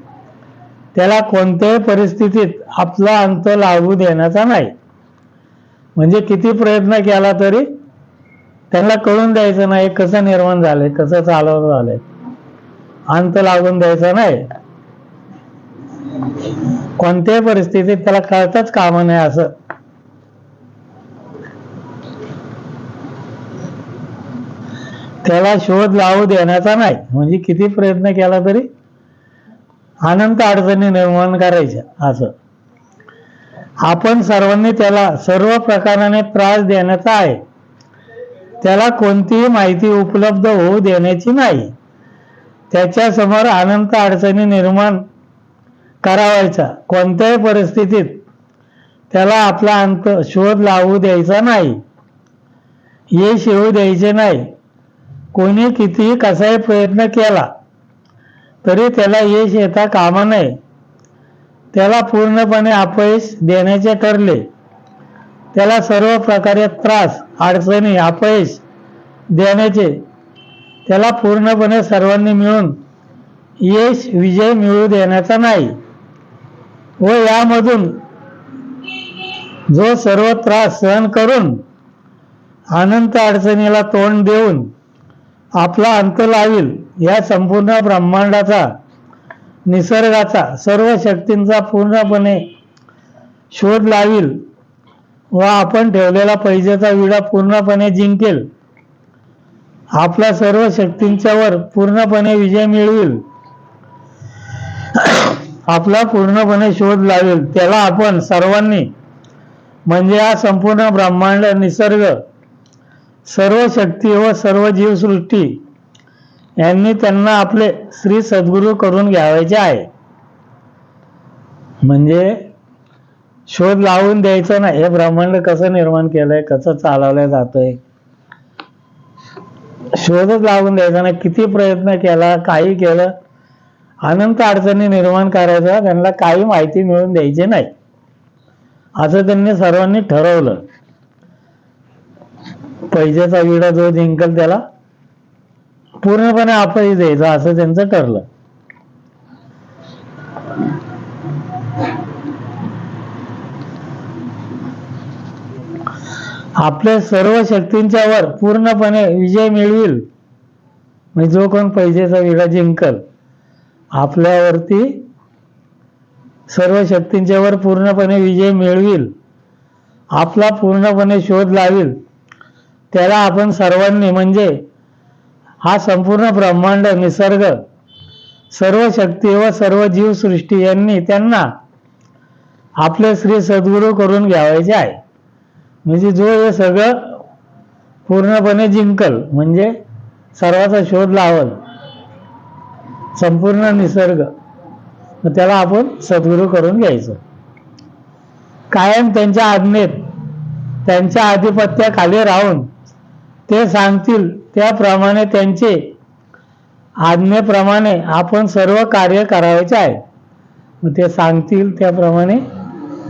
त्याला कोणत्याही परिस्थितीत आपला अंत लागू देण्याचा नाही. म्हणजे किती प्रयत्न केला तरी त्यांना कळून द्यायचं नाही कसं निर्माण झालंय, कसं चालवलं झालंय, अंत लागून द्यायचा नाही. कोणत्याही परिस्थितीत त्याला कळताच कामा नये असं. त्याला शोध लावू देण्याचा नाही. म्हणजे किती प्रयत्न केला तरी अनंत अडचणी निर्माण करायच्या असं. आपण सर्वांनी त्याला सर्व प्रकाराने त्रास देण्याचा आहे, त्याला कोणतीही माहिती उपलब्ध होऊ देण्याची नाही. त्याच्या समोर अनंत अडचणी निर्माण करावायचा. कोणत्याही परिस्थितीत त्याला आपला अंत शोध लावू द्यायचा नाही, यश येऊ द्यायचे नाही. कोणी कितीही कसाही प्रयत्न केला तरी त्याला यश येता कामा नये. त्याला पूर्णपणे अपयश देण्याचे ठरले, त्याला सर्व प्रकारे त्रास, अडचणी, अपयश देण्याचे, त्याला पूर्णपणे सर्वांनी मिळून यश, विजय मिळवू देण्याचा नाही. व यामधून जो सर्व त्रास सहन करून अनंत अडचणीला तोंड देऊन आपला अंत लावील, या संपूर्ण ब्रह्मांडाचा, निसर्गाचा, सर्व शक्तींचा पूर्णपणे शोध लावील व आपण ठेवलेला पैजेचा विडा पूर्णपणे जिंकेल, आपला सर्व शक्तींच्या वर पूर्णपणे विजय मिळविल, आपला पूर्णपणे शोध लावेल, त्याला आपण सर्वांनी म्हणजे हा संपूर्ण ब्रह्मांड, निसर्ग, सर्व शक्ती व सर्व जीवसृष्टी यांनी त्यांना आपले श्री सद्गुरू करून घ्यावायचे आहे. म्हणजे शोध लावून द्यायचा नाही. हे ब्रह्मांड कसं निर्माण केलंय, कसं चालवलं जातंय, शोधच लावून द्यायचा नाही. किती प्रयत्न केला, काही केलं, अनंत अडचणी निर्माण करायचा, त्यांना काही माहिती मिळून द्यायची नाही, असं त्यांनी सर्वांनी ठरवलं. पैजेचा विडा जो जिंकल त्याला पूर्णपणे अपयश द्यायचा, असं त्यांचं ठरलं. आपल्या सर्व शक्तींच्या वर पूर्णपणे विजय मिळविल, म्हणजे जो कोण पैजेचा विडा जिंकल, आपल्यावरती सर्व शक्तींच्या वर पूर्णपणे विजय मिळविल, आपला पूर्णपणे शोध लावील, त्याला आपण सर्वांनी म्हणजे हा संपूर्ण ब्रह्मांड, निसर्ग, सर्व शक्ती व सर्व जीवसृष्टी यांनी त्यांना आपले श्री सद्गुरू करून घ्यावायचे आहे. म्हणजे जो हे सगळं पूर्णपणे जिंकल, म्हणजे सर्वाचा शोध लावल, संपूर्ण निसर्ग, त्याला आपण सद्गुरू करून घ्यायचं. कायम त्यांच्या आज्ञेत, त्यांच्या आधिपत्याखाली राहून ते सांगतील त्याप्रमाणे, त्यांचे आज्ञेप्रमाणे आपण सर्व कार्य करायचे आहे. मग ते सांगतील त्याप्रमाणे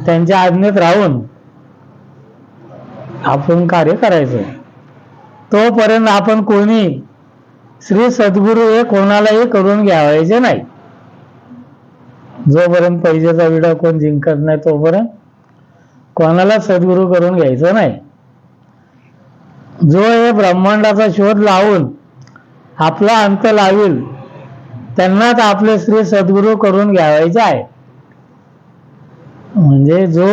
त्यांच्या आज्ञेत राहून आपण कार्य करायचं. तोपर्यंत आपण कोणी श्री सद्गुरू हे कोणालाही करून घ्यावायचे नाही. जोपर्यंत पैजेचा विडा कोण जिंकत नाही तोपर्यंत कोणाला सद्गुरू करून घ्यायचं नाही. जो हे ब्रह्मांडाचा शोध लावून आपला अंत लावील, त्यांनाच आपले श्री सद्गुरू करून घ्यावायचे आहे. म्हणजे जो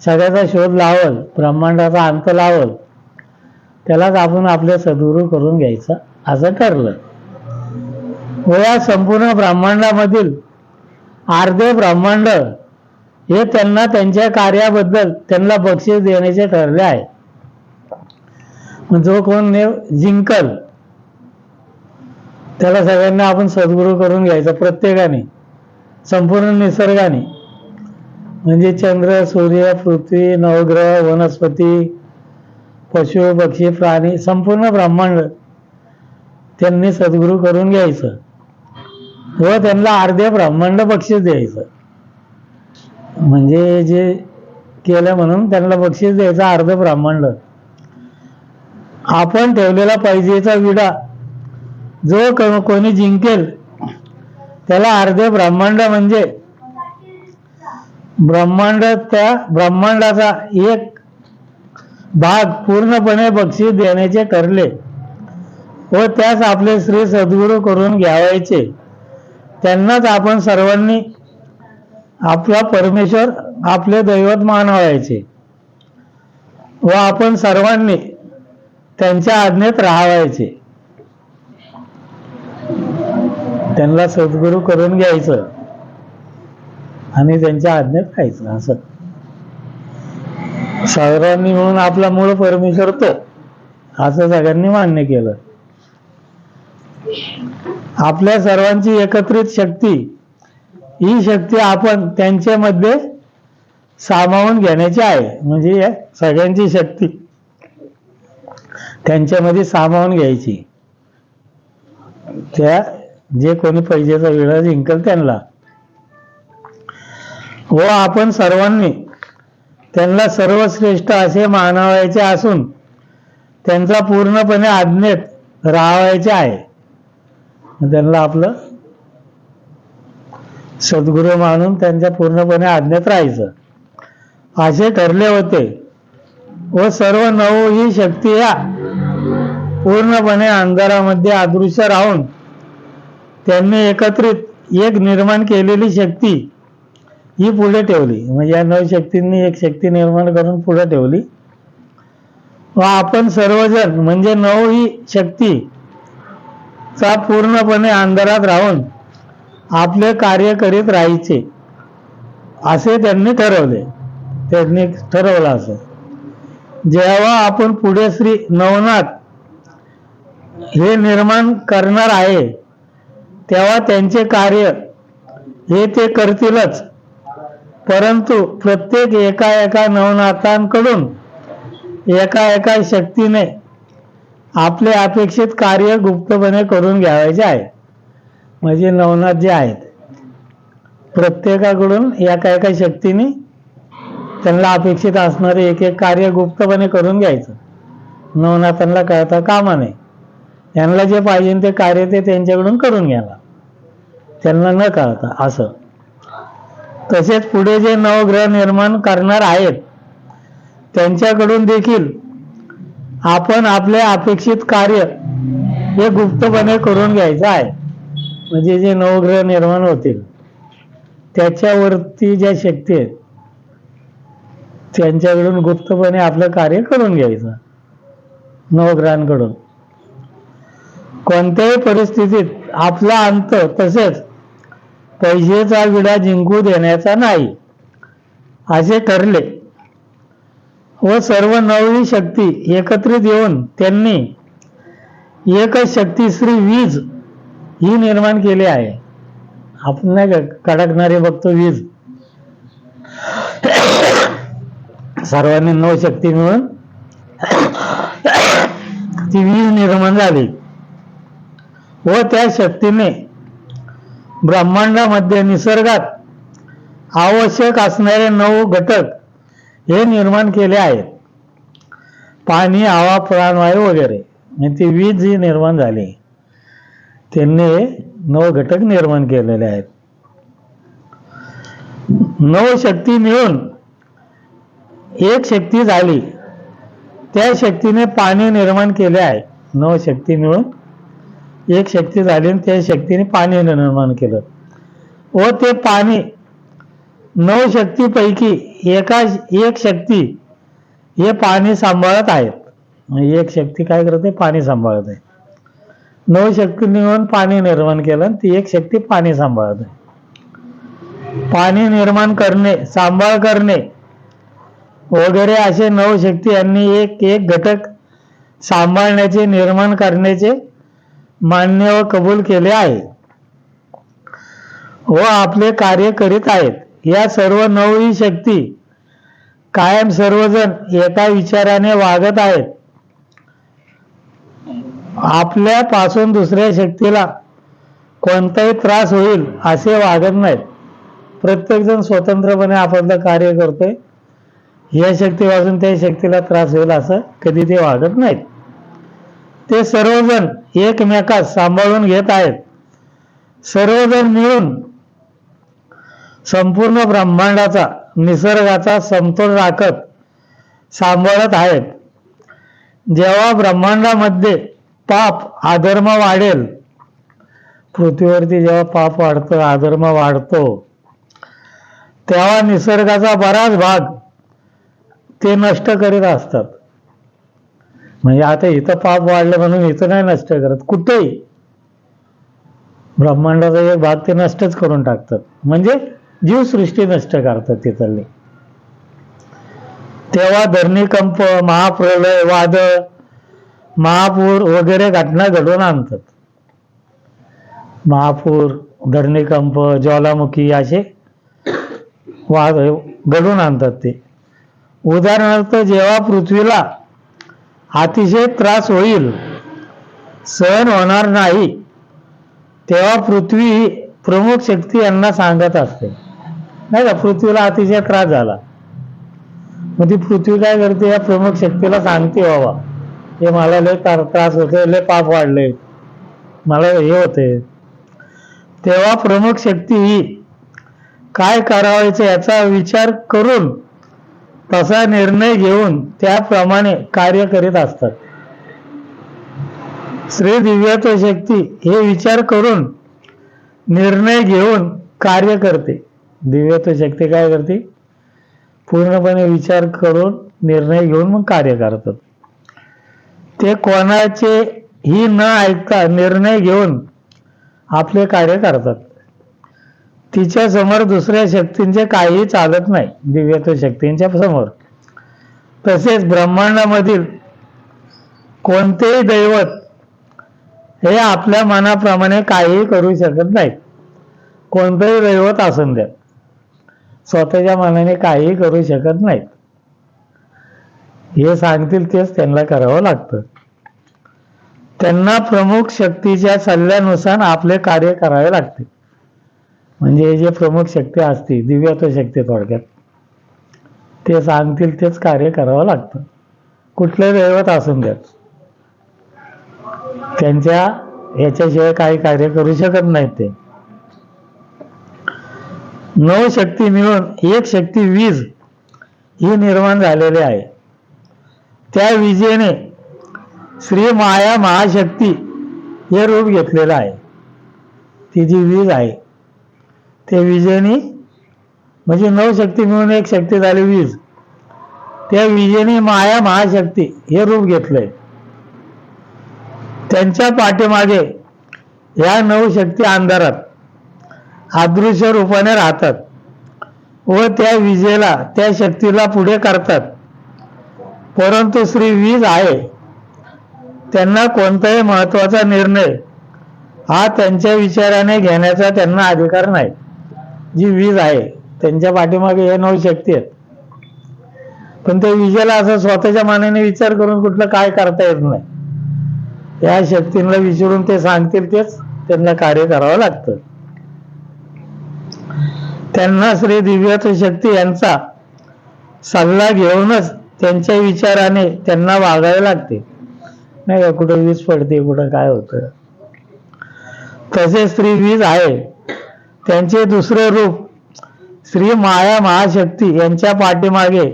सगळ्याचा शोध लावल, ब्रह्मांडाचा अंत लावल, त्यालाच आपण आपले सद्गुरू करून घ्यायचं असं ठरलं. व या संपूर्ण ब्रह्मांडामधील अर्धे ब्रह्मांड हे त्यांना त्यांच्या कार्याबद्दल त्यांना बक्षीस देण्याचे ठरले आहे. जो कोण जिंकल त्याला सगळ्यांना आपण सद्गुरू करून घ्यायचं, प्रत्येकाने, संपूर्ण निसर्गाने, म्हणजे चंद्र, सूर्य, पृथ्वी, नवग्रह, वनस्पती, पशु, पक्षी, प्राणी, संपूर्ण ब्रह्मांड त्यांनी सद्गुरू करून घ्यायचं व त्यांना अर्धे ब्रह्मांड बक्षीस द्यायचं. म्हणजे जे केलं म्हणून त्यांना बक्षीस द्यायचं अर्ध ब्रह्मांड. आपण ठेवलेला पैजेचा विडा जो कोणी जिंकेल त्याला अर्धे ब्रह्मांड म्हणजे ब्रह्मांड, त्या ब्रह्मांडाचा एक भाग पूर्णपणे बक्षीस देण्याचे ठरले व त्यास आपले श्री सद्गुरू करून घ्यावायचे. त्यांनाच आपण सर्वांनी आपला परमेश्वर, आपले दैवत मानवायचे व आपण सर्वांनी त्यांच्या आज्ञेत राहावायचे. त्यांना सद्गुरू करून घ्यायचं आणि त्यांच्या आज्ञेत राहायचं. असं सर्वांनी म्हणून आपला मूळ परमेश्वर तो, असं सगळ्यांनी मान्य केलं. आपल्या सर्वांची एकत्रित शक्ती, ही शक्ती आपण त्यांच्यामध्ये सामावून घेण्याची आहे. म्हणजे या सगळ्यांची शक्ती त्यांच्यामध्ये सामावून घ्यायची. त्या जे कोणी पैशाचा विळा जिंकल त्यांना, व आपण सर्वांनी त्यांना सर्वश्रेष्ठ असे मानावायचे असून त्यांचा पूर्णपणे आज्ञेत राहावायचे आहे. त्यांना आपलं सद्गुरू मानून त्यांच्या पूर्णपणे आज्ञेत राहायचं असे ठरले होते. व सर्व 9 ही शक्ती या पूर्णपणे अंधारामध्ये अदृश्य राहून त्यांनी एकत्रित एक निर्माण केलेली शक्ती ही पुढे ठेवली. म्हणजे या 9 शक्तींनी एक शक्ती निर्माण करून पुढे ठेवली. व आपण सर्वजण म्हणजे 9 ही शक्ती चा पूर्णपणे अंधारात राहून आपले कार्य करीत राहायचे असे त्यांनी ठरवले. त्यांनी ठरवलं असं. जेव्हा आपण पुढे श्री नवनाथ हे निर्माण करणार आहे तेव्हा त्यांचे कार्य हे ते करतीलच, परंतु प्रत्येक एका नवनाथांकडून एका शक्तीने आपले अपेक्षित कार्य गुप्तपणे करून घ्यावायचे आहे. म्हणजे नवनाथ जे आहेत प्रत्येकाकडून एका शक्तीने त्यांना अपेक्षित असणारे एक कार्य गुप्तपणे करून घ्यायचं. नवनाथांना कळता कामा नये. यांना जे पाहिजे ते कार्य ते त्यांच्याकडून करून घ्यायला, त्यांना न कळता असं. तसेच पुढे जे नवग्रह निर्माण करणार आहेत त्यांच्याकडून देखील आपण आपले अपेक्षित कार्य हे गुप्तपणे करून घ्यायचं आहे. म्हणजे जे नवग्रह निर्माण होतील त्याच्यावरती ज्या शक्ती आहेत त्यांच्याकडून गुप्तपणे आपलं कार्य करून घ्यायचं नवग्रहांकडून. कोणत्याही परिस्थितीत आपला अंत तसेच पैशाचा विडा जिंकू देण्याचा नाही असे ठरले. व सर्व 9 शक्ती एकत्रित येऊन त्यांनी एकच शक्ती श्री वीज ही निर्माण केली आहे. आपण नाही का कडकणारे बघतो वीज, सर्वांनी 9 शक्ती मिळून ती वीज निर्माण झाली. व त्या शक्तीने ब्रह्मांडामध्ये निसर्गात आवश्यक असणारे 9 घटक हे निर्माण केले आहेत. पाणी, हवा, प्राणवायू वगैरे. ती वीज जी निर्माण झाली त्यांनी 9 घटक निर्माण केलेले आहेत. 9 शक्ती मिळून एक शक्ती झाली. त्या शक्तीने पाणी निर्माण केले आहे. 9 शक्ती मिळून एक शक्ती झाली आणि त्या शक्तीने पाणी निर्माण केलं. व ते पाणी 9 शक्तीपैकी एक शक्ती हे पाणी सांभाळत आहेत. एक शक्ती काय करते? पाणी सांभाळत आहे. 9 शक्ती मिळून पाणी निर्माण केलं आणि ती एक शक्ती पाणी सांभाळत आहे. पाणी निर्माण करणे, सांभाळ करणे वगैरे असे 9 शक्ती यांनी एक घटक सांभाळण्याचे, निर्माण करण्याचे मान्य व कबूल केले आहे व आपले कार्य करीत आहेत. या सर्व 9 ही शक्ती कायम सर्वजण एका विचाराने वागत आहेत. आपल्यापासून दुसऱ्या शक्तीला कोणताही त्रास होईल असे वागत नाहीत. प्रत्येकजण स्वतंत्रपणे आपलं कार्य करतोय. या शक्तीपासून त्या शक्तीला त्रास होईल असं कधी ते वागत नाहीत. ते सर्वजण एकमेकास सांभाळून घेत आहेत. सर्वजण मिळून संपूर्ण ब्रह्मांडाचा, निसर्गाचा समतोल राखत सांभाळत आहेत. जेव्हा ब्रह्मांडामध्ये पाप, अधर्म वाढेल, पृथ्वीवरती जेव्हा पाप वाढतं, अधर्म वाढतो, तेव्हा निसर्गाचा बराच भाग ते नष्ट करीत असतात. म्हणजे आता इथं पाप वाढलं म्हणून इथं नाही नष्ट करत, कुठेही ब्रह्मांडाचा एक भाग ते नष्टच करून टाकतात. म्हणजे जीवसृष्टी नष्ट करतात तिथली. तेव्हा धरणीकंप, महाप्रलय, वादळ, महापूर वगैरे घटना घडवून आणतात. महापूर, धरणीकंप, ज्वालामुखी असे वाद घडून आणतात ते. उदाहरणार्थ, जेव्हा पृथ्वीला अतिशय त्रास होईल, सहन होणार नाही, तेव्हा पृथ्वी ही प्रमुख शक्ती यांना सांगत असते, नाही का. पृथ्वीला अतिशय त्रास झाला, मग ती पृथ्वी काय करते, या प्रमुख शक्तीला सांगते, बाबा हे मला लय त्रास होते, लय पाप वाढले, मला हे होते. तेव्हा प्रमुख शक्ती ही काय करावायचं याचा विचार करून, तसा निर्णय घेऊन त्याप्रमाणे कार्य करीत असतात. श्री दिव्यत्व शक्ती हे विचार करून निर्णय घेऊन कार्य करते. दिव्यत्व शक्ती काय करते, पूर्णपणे विचार करून निर्णय घेऊन मग कार्य करतात. ते कोणाचे ही न ऐकता निर्णय घेऊन आपले कार्य करतात. तिच्या समोर दुसऱ्या शक्तींचे काहीही चालत नाही, दिव्यत्व शक्तींच्या समोर. तसेच ब्रह्मांडामधील कोणतेही दैवत हे आपल्या मनाप्रमाणे काहीही करू शकत नाहीत. कोणतेही दैवत असून द्या, स्वतःच्या मनाने काहीही करू शकत नाहीत. हे सांगतील तेच त्यांना करावं लागतं. त्यांना प्रमुख शक्तीच्या सल्ल्यानुसार आपले कार्य करावे लागते. म्हणजे जे प्रमुख शक्ती असते, दिव्यत्व शक्ती थोडक्यात, ते सांगतील तेच कार्य करावं लागतं. कुठले दैवत असून द्यात, त्यांच्या ह्याच्याशिवाय काही कार्य करू शकत नाहीत ते. 9 शक्ती मिळून एक शक्ती वीज ही निर्माण झालेली आहे. त्या विजेने श्री माया महाशक्ती हे रूप घेतलेलं आहे. ती जी वीज आहे, त्या विजेने, म्हणजे 9 शक्ती मिळून एक शक्ती झाली वीज, त्या विजेने माया महाशक्ती हे रूप घेतलंय. त्यांच्या पाठीमागे या 9 शक्ती अंधारात अदृश्य रूपाने राहतात व त्या विजेला, त्या शक्तीला पुढे करतात. परंतु श्री वीज आहे, त्यांना कोणताही महत्वाचा निर्णय हा त्यांच्या विचाराने घेण्याचा त्यांना अधिकार नाही. जी वीज आहे, त्यांच्या पाठीमागे हे 9 शक्ती आहेत, पण त्या विजेला असं स्वतःच्या मनाने विचार करून कुठलं काय करता येत नाही. या शक्तींना विचारून ते सांगतील तेच त्यांना कार्य करावं लागतं. त्यांना श्री दिव्यत्व शक्ती यांचा सल्ला घेऊनच त्यांच्या विचाराने त्यांना वागावे लागते, नाही का. कुठं वीज पडते, कुठं काय होतं. तसे श्री वीज आहे, त्यांचे दुसरे रूप श्री माया महाशक्ती यांच्या पाठीमागे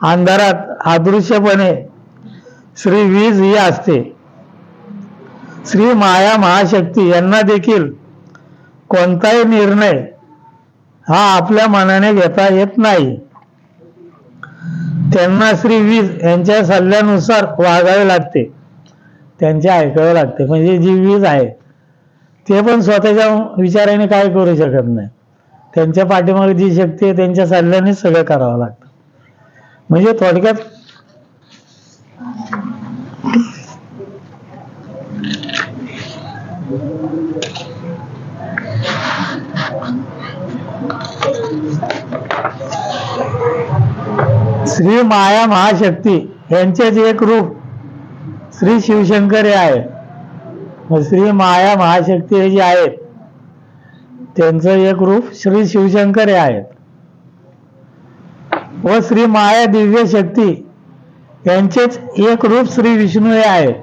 अंधारात अदृश्यपणे श्री वीज ही असते. श्री माया महाशक्ती यांना देखील कोणताही निर्णय हा आपल्या मनाने घेता येत नाही. त्यांना श्री वीज यांच्या सल्ल्यानुसार वागावे लागते, त्यांचे ऐकावे लागते. म्हणजे जी वीज आहे ते पण स्वतःच्या विचाराने काय करू शकत नाही. त्यांच्या पाठीमागे जी शक्ती आहे त्यांच्या सल्ल्यानेच सगळं करावं लागतं. म्हणजे थोडक्यात श्री माया महाशक्ती यांचेच एक रूप श्री शिवशंकर हे आहे. श्री माया महाशक्ती हे जे आहेत त्यांचं एक रूप श्री शिवशंकर हे आहेत. व श्री माया दिव्य शक्ती यांचेच एक रूप श्री विष्णू हे आहेत.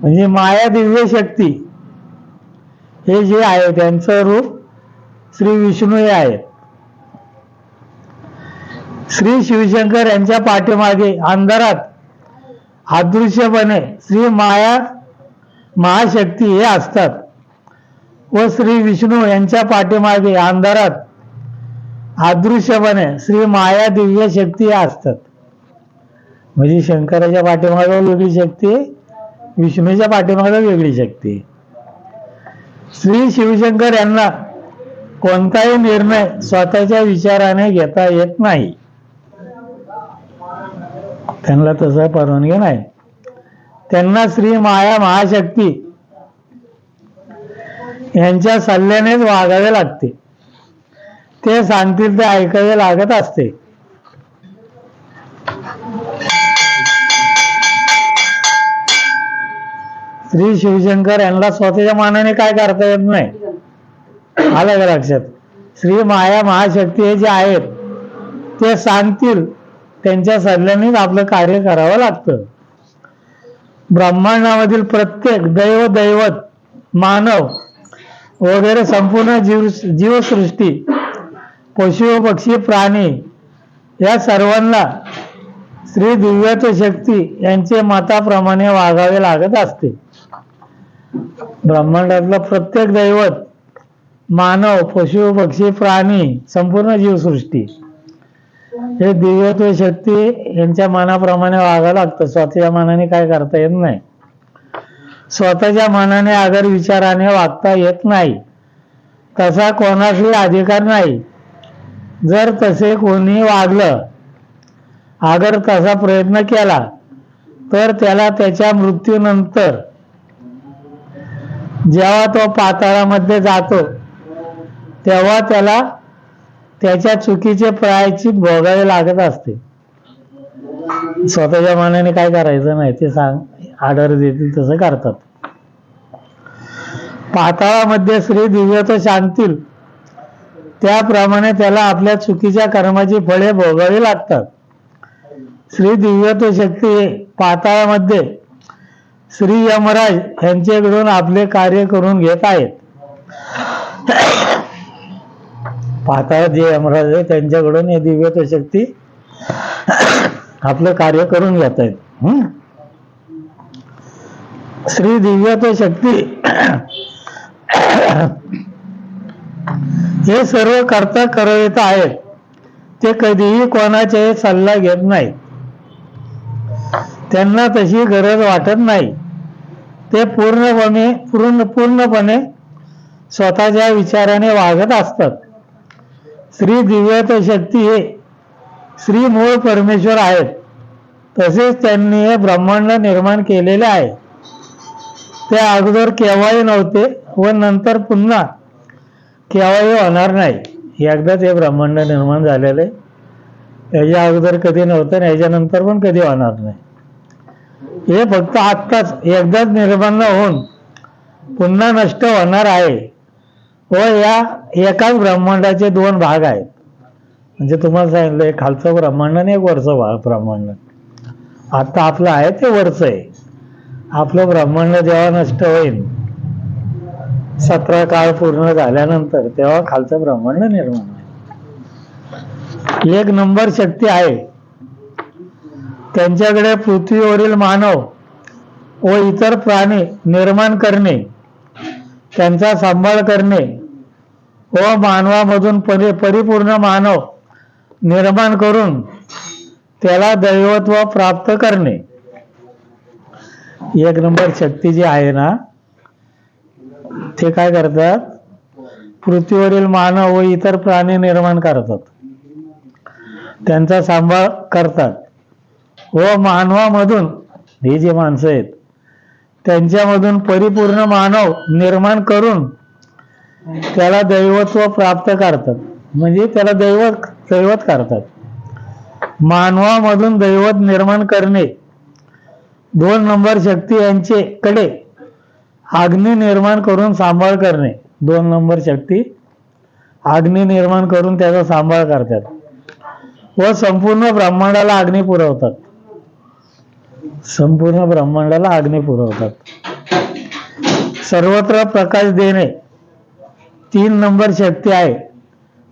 म्हणजे माया दिव्य शक्ती हे जे आहे त्यांचं रूप श्री विष्णू हे आहेत. श्री शिवशंकर यांच्या पाठीमागे अंधारात अदृश्यपणे श्री माया महाशक्ती हे असतात व श्री विष्णू यांच्या पाठीमागे अंधारात अदृश्यपणे श्री माया दिव्य शक्ती हे असतात. म्हणजे शंकराच्या पाठीमागे वेगळी शक्ती, विष्णूच्या पाठीमागे वेगळी शक्ती. श्री शिवशंकर यांना कोणताही निर्णय स्वतःच्या विचाराने घेता येत नाही, त्यांना तसं परवानगी नाही. त्यांना श्री माया महाशक्ती यांच्या सल्ल्यानेच वागावे लागते. ते सांगतील ते ऐकावे लागत असते. श्री शिवशंकर यांना स्वतःच्या मानाने काय करता येत नाही. आलं का लक्षात? श्री माया महाशक्ती हे जे आहेत ते सांगतील, त्यांच्या सल्ल्यानेच आपलं कार्य करावं लागतं. ब्रह्मांडामधील प्रत्येक दैवत मानव वगैरे संपूर्ण जीवसृष्टी, पशु पक्षी प्राणी या सर्वांना श्री दिव्यत्व शक्ती यांचे मताप्रमाणे वागावे लागत असते. ब्रह्मांडातलं प्रत्येक दैवत मानव, पशु पक्षी प्राणी, संपूर्ण जीवसृष्टी हे दिव्यत्व शक्ती यांच्या मनाप्रमाणे वागावं लागतं. स्वतःच्या मनाने काय करता येत नाही. स्वतःच्या मनाने अगर विचाराने वागता येत नाही. तसा कोणाचाही अधिकार नाही. जर तसे कोणी वागलं, अगर तसा प्रयत्न केला, तर त्याला त्याच्या मृत्यूनंतर जेव्हा तो पाताळामध्ये जातो तेव्हा त्याला त्याच्या चुकीचे प्रायश्चित भोगावे लागत असते. स्वतःच्या मनाने काय करायचं नाही, ते ऑर्डर देतील तसं करतात. पाताळामध्ये श्री दिव्यत्व शांतील त्याप्रमाणे त्याला आपल्या चुकीच्या कर्माची फळे भोगावी लागतात. श्री दिव्यत्व शक्ती पाताळामध्ये श्री यमराज यांच्याकडून आपले कार्य करून घेत आहेत. पाताळात जे यमराज आहे त्यांच्याकडून हे दिव्यत्व शक्ती आपलं कार्य करून घेत आहेत. श्री दिव्यत्व शक्ती हे सर्व करता करवित आहेत. ते कधीही कोणाचे सल्ला घेत नाहीत. त्यांना तशी गरज वाटत नाही. ते पूर्णपणे स्वतःच्या विचाराने वागत असतात. श्री दिव्यत्व शक्ती हे श्री मूळ परमेश्वर आहेत. तसेच त्यांनी हे ब्रह्मांड निर्माण केलेले आहे. ते अगोदर केव्हाही नव्हते व नंतर पुन्हा केव्हाही होणार नाही. एकदाच हे ब्रह्मांड निर्माण झालेले, याच्या अगोदर कधी नव्हतं आणि याच्यानंतर पण कधी होणार नाही. हे फक्त आत्ताच एकदाच निर्माण होऊन पुन्हा नष्ट होणार आहे. व या एकाच ब्रह्मांडाचे दोन भाग आहेत. म्हणजे तुम्हाला सांगितलं, एक खालचं ब्रह्मांड आणि एक वरचं ब्रह्मांड. आता आपलं आहे ते वरचं आहे. आपलं ब्रह्मांड जेव्हा नष्ट होईल, 17 काळ पूर्ण झाल्यानंतर, तेव्हा खालचं ब्रह्मांड निर्माण होईल. एक नंबर शक्ती आहे. त्यांच्याकडे पृथ्वीवरील मानव व इतर प्राणी निर्माण करणे, त्यांचा सांभाळ करणे व मानवामधून परिपूर्ण मानव निर्माण करून त्याला दैवत्व प्राप्त करणे. एक नंबर शक्ती जी आहे ना, ते काय करतात? पृथ्वीवरील मानव व इतर प्राणी निर्माण करतात, त्यांचा सांभाळ करतात व मानवामधून, ही जी माणसं आहेत त्यांच्यामधून परिपूर्ण मानव निर्माण करून त्याला दैवत्व प्राप्त करतात. म्हणजे त्याला दैवत करतात. मानवामधून दैवत निर्माण करणे. 2 नंबर शक्ती यांच्याकडे अग्नी निर्माण करून सांभाळ करणे. 2 नंबर शक्ती अग्नी निर्माण करून त्याचा सांभाळ करतात व संपूर्ण ब्रह्मांडाला अग्नी पुरवतात. संपूर्ण ब्रह्मांडाला अग्नी पुरवतात. सर्वत्र प्रकाश देणे 3 नंबर शक्ती आहे.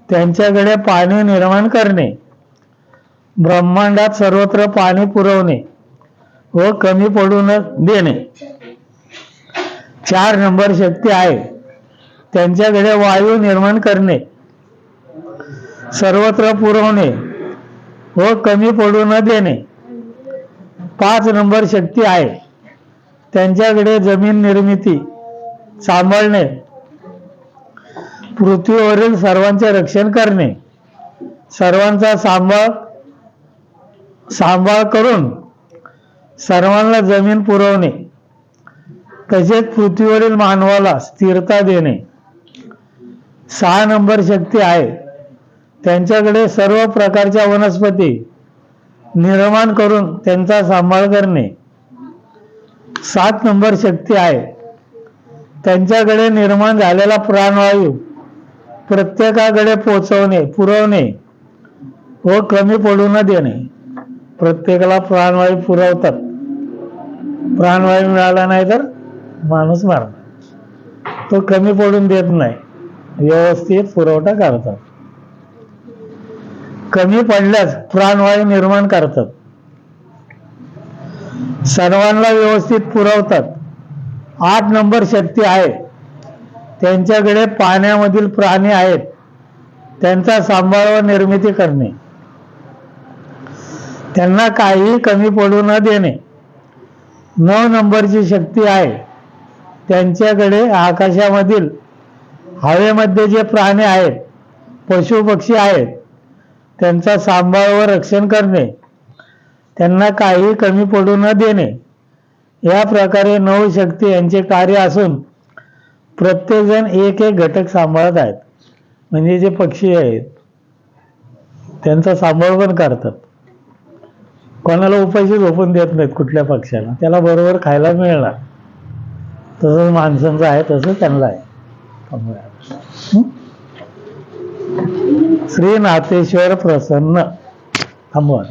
त्यांच्याकडे पाणी निर्माण करणे, ब्रह्मांडात सर्वत्र पाणी पुरवणे व कमी पडू न देणे. 4 नंबर शक्ती आहे. त्यांच्याकडे वायू निर्माण करणे, सर्वत्र पुरवणे व कमी पडू न देणे. 5 नंबर शक्ती आहे. त्यांच्याकडे जमीन निर्मिती, सांभाळणे, पृथ्वीवरील सर्वांचे रक्षण करणे, सर्वांचा सांभाळ करून सर्वांना जमीन पुरवणे, तसेच पृथ्वीवरील मानवाला स्थिरता देणे. 6 नंबर शक्ती आहे त्यांच्याकडे सर्व प्रकारच्या वनस्पती निर्माण करून त्यांचा सांभाळ करणे. 7 नंबर शक्ती आहे त्यांच्याकडे निर्माण झालेला प्राणवायू प्रत्येकाकडे पोचवणे, पुरवणे व कमी पडू न देणे. प्रत्येकाला प्राणवायू पुरवतात. प्राणवायू मिळाला नाही तर माणूस मारणार. तो कमी पडून देत नाही, व्यवस्थित पुरवठा करतात. कमी पडल्यास प्राणवायू निर्माण करतात. सर्वांना व्यवस्थित पुरवतात. 8 नंबर शक्ती आहे त्यांच्याकडे पाण्यामधील प्राणी आहेत त्यांचा सांभाळ व निर्मिती करणे, त्यांना काहीही कमी पडू न देणे. 9 नंबरची शक्ती आहे त्यांच्याकडे आकाशामधील हवेमध्ये जे प्राणी आहेत, पशु पक्षी आहेत त्यांचा सांभाळ व रक्षण करणे, त्यांना काही कमी पडू न देणे. या प्रकारे 9 शक्ती यांचे कार्य असून प्रत्येक जण एक एक घटक सांभाळत आहेत. म्हणजे जे पक्षी आहेत त्यांचा सांभाळ पण करतात. कोणाला उपाशी झोपून देत नाहीत कुठल्या पक्षाला, त्याला बरोबर खायला मिळणार. तसंच माणसांचं आहे, तसं त्यांना आहे. श्री नाथेश्वर प्रसन्न. थांबवा.